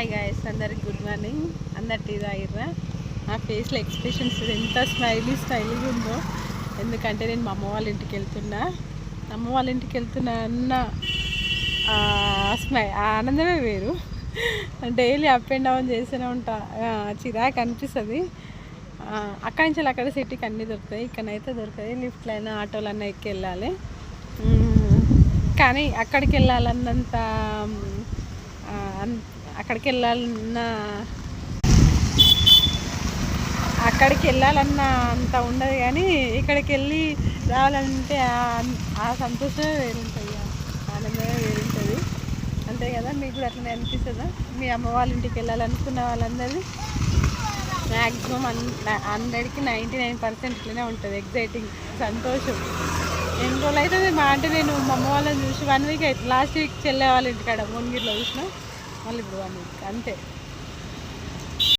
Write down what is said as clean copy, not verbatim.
Hi guys, అందరికి good morning. అందరు tea తాగిర్రా? నా ఫేస్లో ఎక్స్ప్రెషన్స్ ఎంత స్మైలీగా ఉందో. ఎందుకంటే నేను మా అమ్మ వాళ్ళ ఇంటికి వెళ్తున్నా. అన్న ఆనందమే వేరు. డైలీ అప్ అండ్ డౌన్ చేస్తూనే ఉంటా, చిరాకు అనిపిస్తుంది. అక్కడి నుంచి అక్కడ సిటీకి అన్నీ దొరుకుతాయి, ఇక్కడైతే దొరుకుతాయి. లిఫ్ట్లైనా ఆటోలైనా ఎక్కి వెళ్ళాలి. కానీ అక్కడికి వెళ్ళాలన్నంత అక్కడికి వెళ్ళాలన్న అంత ఉండదు. కానీ ఇక్కడికి వెళ్ళి రావాలంటే ఆ సంతోషమే వేరుంటుంది, ఆనందమే వేరుంటుంది. అంతే కదా, మీకు కూడా అట్లనే అనిపిస్తుందా? మీ అమ్మ వాళ్ళ ఇంటికి వెళ్ళాలనుకున్న వాళ్ళందరినీ మ్యాక్సిమం 100కి 99% ఇట్లనే ఉంటుంది. ఎగ్జైటింగ్, సంతోషం. ఎన్ని రోజులు అవుతుంది మా అంటే నేను మా అమ్మ వాళ్ళని చూసి 1 వీక్ అయితే. లాస్ట్ వీక్ చెల్లె వాళ్ళ ఇంటికాడ మోన్గిరిలో చూసిన, మళ్ళీ ఇప్పుడు 1 వీక్ అంతే.